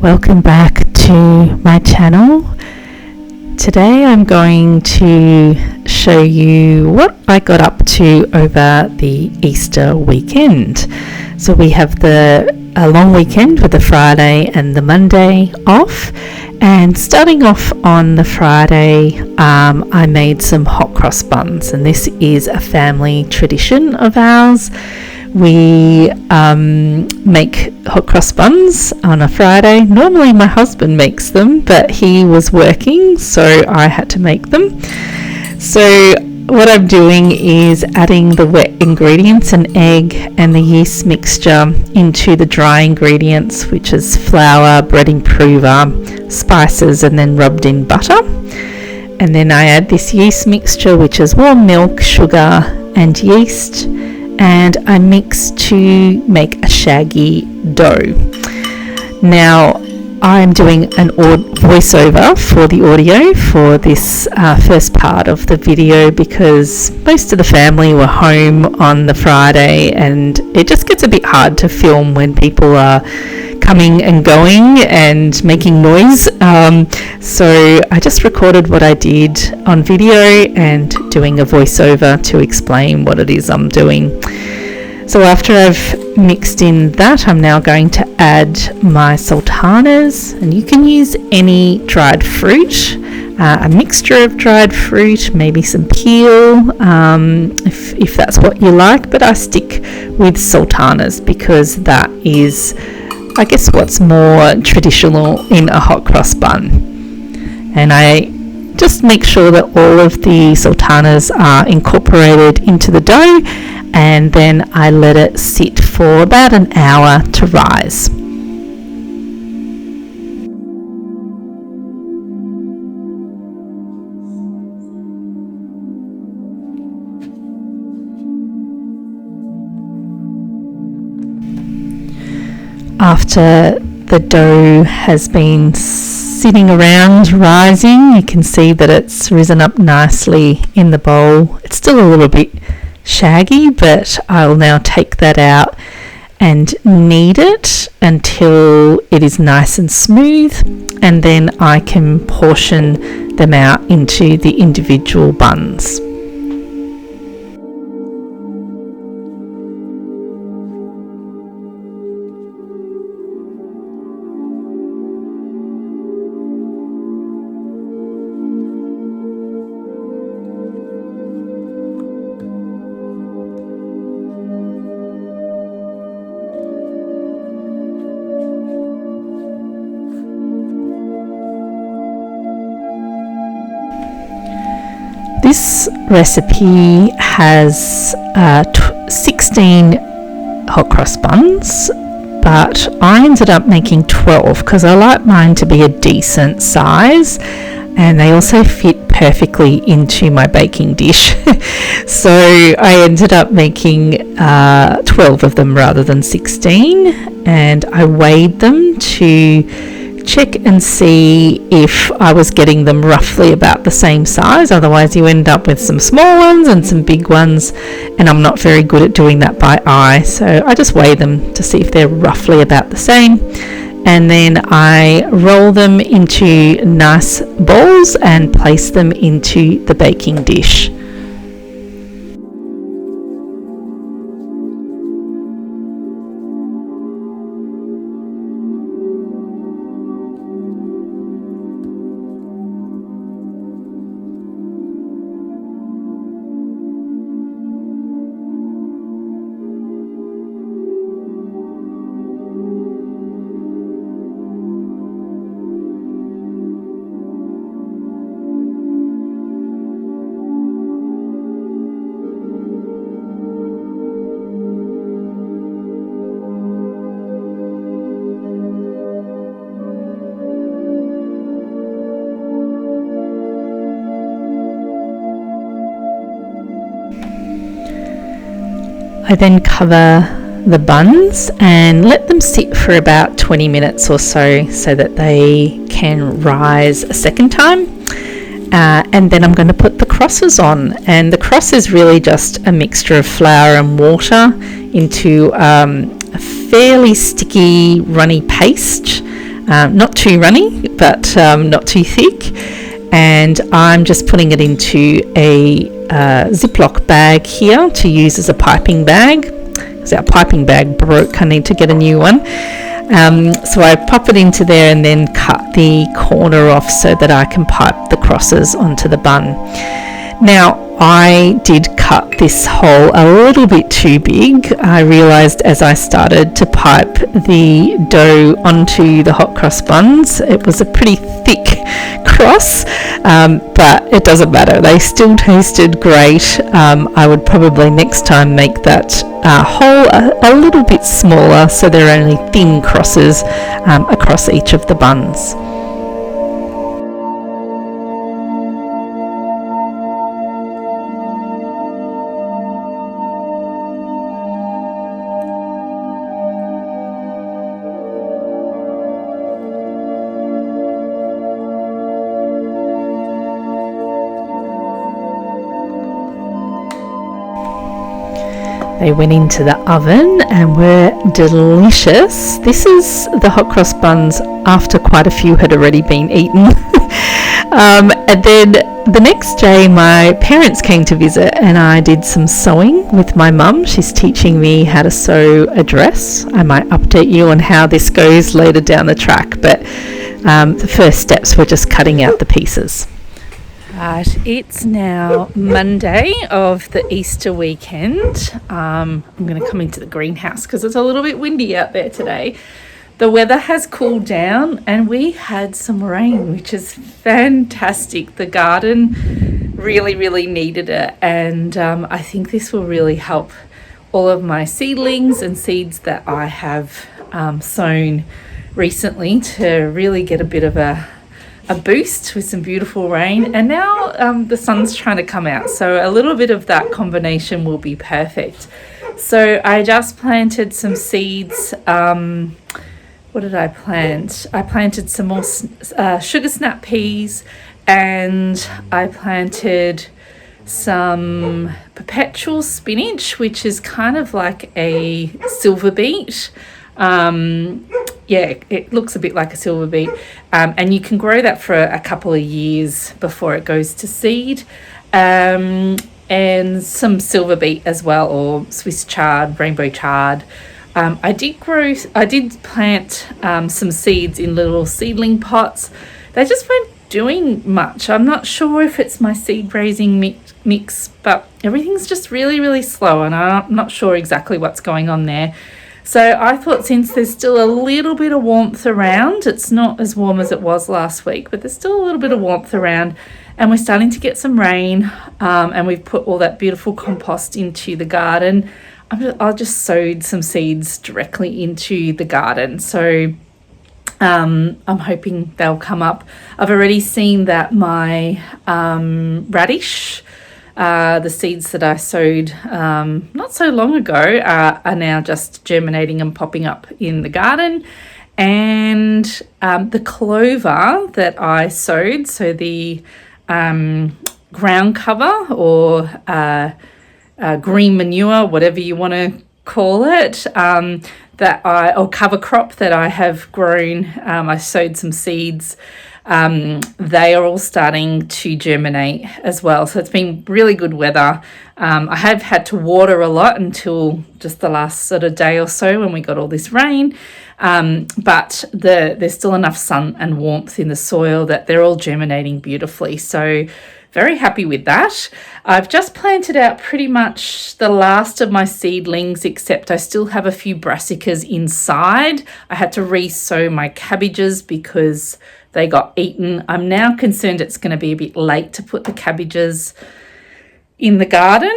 Welcome back to my channel. Today I'm going to show you what I got up to over the Easter weekend. So we have a long weekend with the Friday and the Monday off, and starting off on the Friday I made some hot cross buns, and this is a family tradition of ours. We make hot cross buns on a Friday. Normally my husband makes them, but he was working, so I had to make them. So what I'm doing is adding the wet ingredients, an egg and the yeast mixture, into the dry ingredients, which is flour, bread improver, spices, and then rubbed in butter. And then I add this yeast mixture, which is warm milk, sugar and yeast, and I mix to make a shaggy dough. Now I'm doing an voiceover for the audio for this first part of the video, because most of the family were home on the Friday and it just gets a bit hard to film when people are coming and going and making noise. So I just recorded what I did on video and doing a voiceover to explain what it is I'm doing. So after I've mixed in that, I'm now going to add my sultanas, and you can use any dried fruit, a mixture of dried fruit, maybe some peel, if that's what you like, but I stick with sultanas because that is, I guess, what's more traditional in a hot cross bun. And I just make sure that all of the sultanas are incorporated into the dough, and then I let it sit for about an hour to rise. After the dough has been sitting around rising, you can see that it's risen up nicely in the bowl. It's still a little bit shaggy, but I'll now take that out and knead it until it is nice and smooth, and then I can portion them out into the individual buns. This recipe has 16 hot cross buns, but I ended up making 12 because I like mine to be a decent size, and they also fit perfectly into my baking dish. So I ended up making 12 of them rather than 16, and I weighed them to check and see if I was getting them roughly about the same size. Otherwise you end up with some small ones and some big ones, and I'm not very good at doing that by eye, so I just weigh them to see if they're roughly about the same, and then I roll them into nice balls and place them into the baking dish. I then cover the buns and let them sit for about 20 minutes or so that they can rise a second time. And then I'm going to put the crosses on, and the cross is really just a mixture of flour and water into a fairly sticky runny paste. not too runny, but not too thick. And I'm just putting it into a Ziploc bag here to use as a piping bag, because our piping bag broke. I need to get a new one. So I pop it into there and then cut the corner off so that I can pipe the crosses onto the bun. Now, I did cut this hole a little bit too big. I realised as I started to pipe the dough onto the hot cross buns, it was a pretty thick cross, but it doesn't matter. They still tasted great. I would probably next time make that hole a little bit smaller so there are only thin crosses across each of the buns. They went into the oven and were delicious. This is the hot cross buns after quite a few had already been eaten. And then the next day my parents came to visit and I did some sewing with my mum. She's teaching me how to sew a dress. I might update you on how this goes later down the track, but the first steps were just cutting out the pieces. Right, it's now Monday of the Easter weekend. I'm going to come into the greenhouse because it's a little bit windy out there today. The weather has cooled down and we had some rain, which is fantastic. The garden really needed it, and I think this will really help all of my seedlings and seeds that I have sown recently to really get a bit of a boost with some beautiful rain. And now the sun's trying to come out, so a little bit of that combination will be perfect. So I just planted some seeds. What did I plant? I planted some more sugar snap peas, and I planted some perpetual spinach, which is kind of like a silver beet. Yeah, it looks a bit like a silver beet, and you can grow that for a couple of years before it goes to seed, and some silver beet as well, or Swiss chard, rainbow chard. I did plant some seeds in little seedling pots. They just weren't doing much. I'm not sure if it's my seed raising mix, but everything's just really slow, and I'm not sure exactly what's going on there. So I thought, since there's still a little bit of warmth around, it's not as warm as it was last week, but there's still a little bit of warmth around, and we're starting to get some rain, and we've put all that beautiful compost into the garden. I just sowed some seeds directly into the garden, so I'm hoping they'll come up. I've already seen that my radish, the seeds that I sowed not so long ago, are now just germinating and popping up in the garden. And the clover that I sowed, so the ground cover or green manure, whatever you want to call it, or cover crop that I have grown, I sowed some seeds. They are all starting to germinate as well. So it's been really good weather. I have had to water a lot until just the last sort of day or so when we got all this rain. But there's still enough sun and warmth in the soil that they're all germinating beautifully. So very happy with that. I've just planted out pretty much the last of my seedlings, except I still have a few brassicas inside. I had to re-sow my cabbages because they got eaten. I'm now concerned it's going to be a bit late to put the cabbages in the garden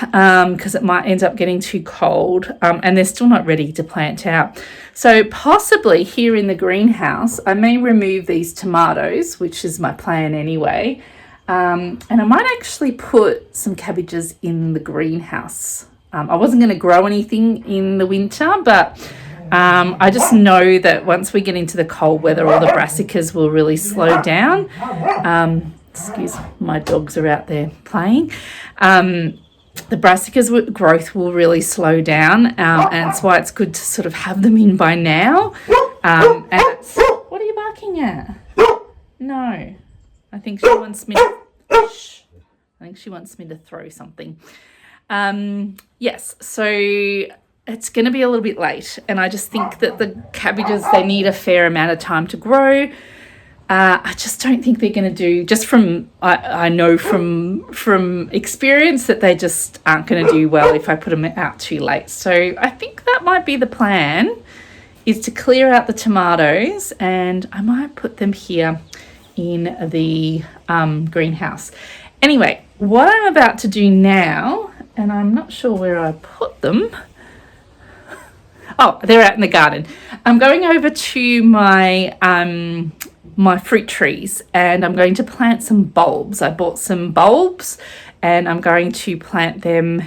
because it might end up getting too cold, and they're still not ready to plant out. So possibly here in the greenhouse, I may remove these tomatoes, which is my plan anyway, and I might actually put some cabbages in the greenhouse. I wasn't going to grow anything in the winter, but I just know that once we get into the cold weather, all the brassicas will really slow down. Excuse, my dogs are out there playing. The brassicas growth will really slow down, and that's why it's good to sort of have them in by now. And it's, looking at? No. I think she wants me to... Shh. I think she wants me to throw something. Yes, so it's going to be a little bit late, and I just think that the cabbages, they need a fair amount of time to grow. I just don't think they're going to do, just from, I know from experience that they just aren't going to do well if I put them out too late. So I think that might be the plan, is to clear out the tomatoes, and I might put them here in the greenhouse. Anyway, what I'm about to do now, and I'm not sure where I put them. Oh, they're out in the garden. I'm going over to my my fruit trees, and I'm going to plant some bulbs. I bought some bulbs, and I'm going to plant them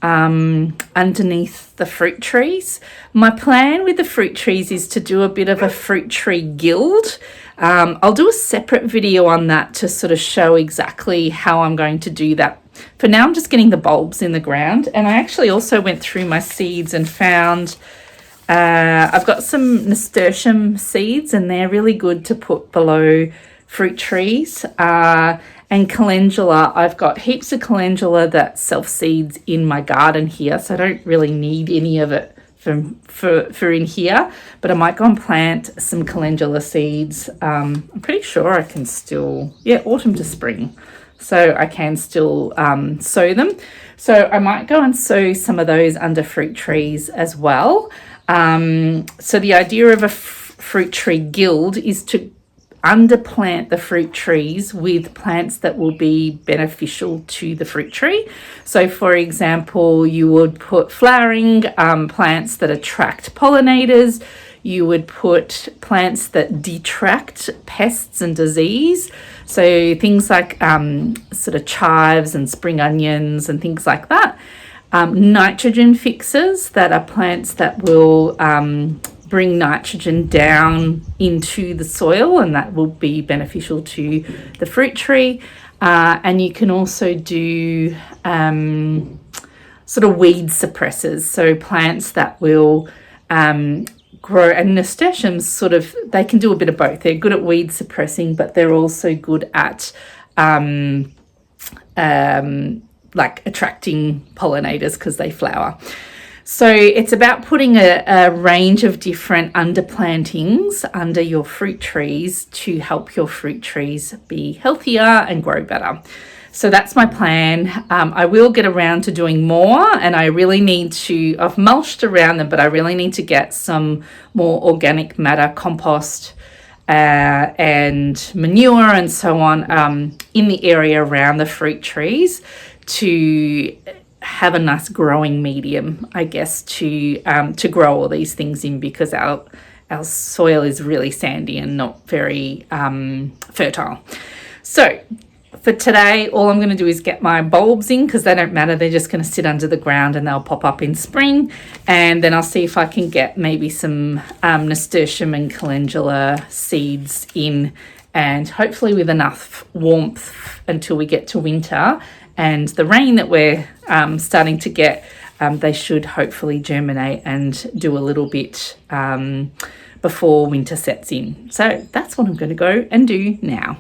underneath the fruit trees. My plan with the fruit trees is to do a bit of a fruit tree guild. I'll do a separate video on that to sort of show exactly how I'm going to do that. For now, I'm just getting the bulbs in the ground, and I actually also went through my seeds and found I've got some nasturtium seeds, and they're really good to put below fruit trees. And calendula, I've got heaps of calendula that self-seeds in my garden here, so I don't really need any of it for in here, but I might go and plant some calendula seeds. I'm pretty sure I can still, autumn to spring, so I can still sow them. So I might go and sow some of those under fruit trees as well. So the idea of a fruit tree guild is to underplant the fruit trees with plants that will be beneficial to the fruit tree. So for example, you would put flowering plants that attract pollinators. You would put plants that detract pests and disease. So things like sort of chives and spring onions and things like that. Nitrogen fixers, that are plants that will bring nitrogen down into the soil, and that will be beneficial to the fruit tree. And you can also do sort of weed suppressors, so plants that will grow, and nasturtiums sort of, they can do a bit of both. They're good at weed suppressing, but they're also good at like attracting pollinators because they flower. So it's about putting a range of different underplantings under your fruit trees to help your fruit trees be healthier and grow better. So that's my plan. I will get around to doing more, and I really need to, I've mulched around them, but I really need to get some more organic matter, compost, and manure and so on in the area around the fruit trees to have a nice growing medium, I guess, to grow all these things in, because our soil is really sandy and not very fertile. So for today, all I'm going to do is get my bulbs in, because they don't matter. They're just going to sit under the ground and they'll pop up in spring. And then I'll see if I can get maybe some nasturtium and calendula seeds in, and hopefully with enough warmth until we get to winter and the rain that we're starting to get, they should hopefully germinate and do a little bit before winter sets in. So that's what I'm going to go and do now.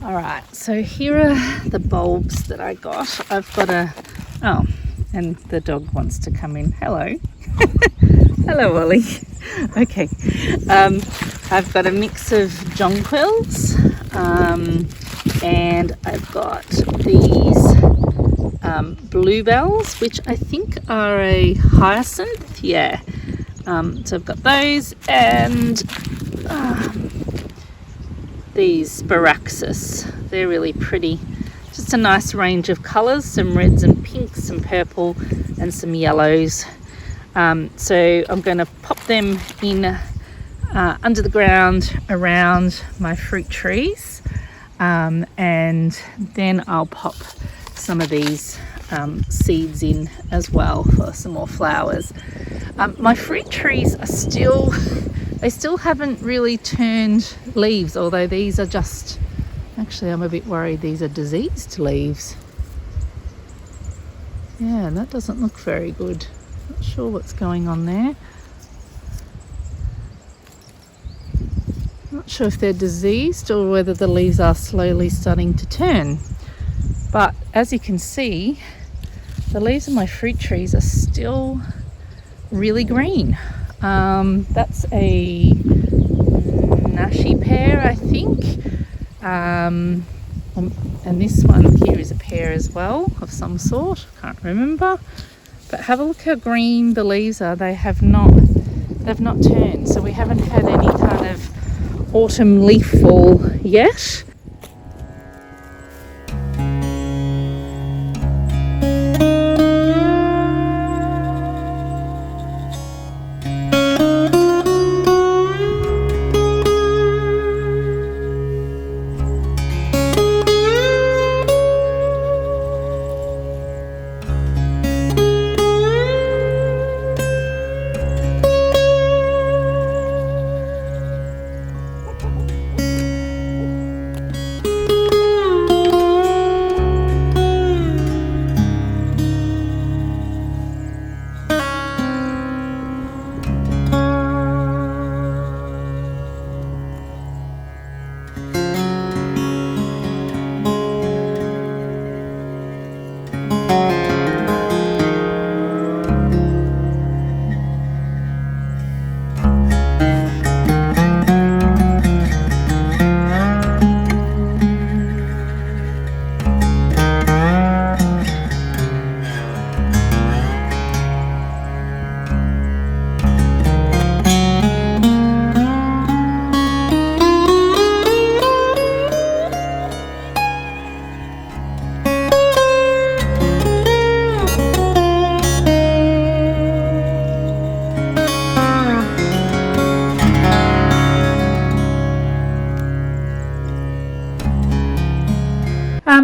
All right, so here are the bulbs that I got. I've got oh, and the dog wants to come in. Hello. Hello, Ollie. Okay. I've got a mix of jonquils, and I've got these bluebells, which I think are a hyacinth. Yeah. So I've got those, and these sparaxis. They're really pretty. Just a nice range of colours, some reds and pinks, some purple and some yellows. So I'm going to pop them in under the ground around my fruit trees, and then I'll pop some of these seeds in as well for some more flowers. My fruit trees are still haven't really turned leaves, although these are just, actually I'm a bit worried these are diseased leaves. Yeah, that doesn't look very good. Not sure what's going on there. Not sure if they're diseased or whether the leaves are slowly starting to turn. But as you can see, the leaves of my fruit trees are still really green. That's a nashi pear, I think. And this one here is a pear as well, of some sort. Can't remember. But have a look how green the leaves are. They've not turned, so we haven't had any kind of autumn leaf fall yet.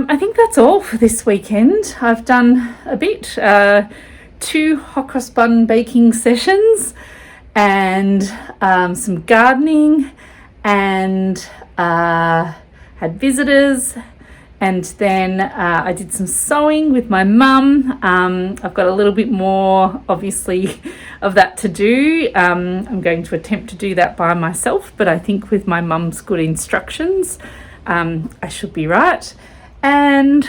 I think that's all for this weekend. I've done a bit, 2 hot cross bun baking sessions and some gardening, and had visitors, and then I did some sewing with my mum. I've got a little bit more obviously of that to do. I'm going to attempt to do that by myself, but I think with my mum's good instructions I should be right. And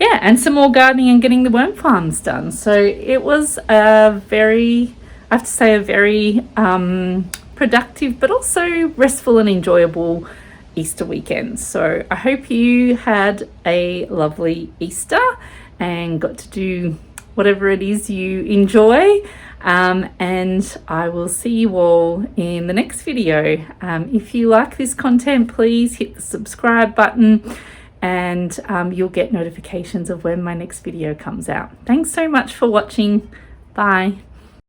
yeah, and some more gardening and getting the worm farms done. So it was a very productive but also restful and enjoyable Easter weekend. So I hope you had a lovely Easter and got to do whatever it is you enjoy. And I will see you all in the next video. If you like this content, please hit the subscribe button, and you'll get notifications of when my next video comes out. Thanks so much for watching. Bye.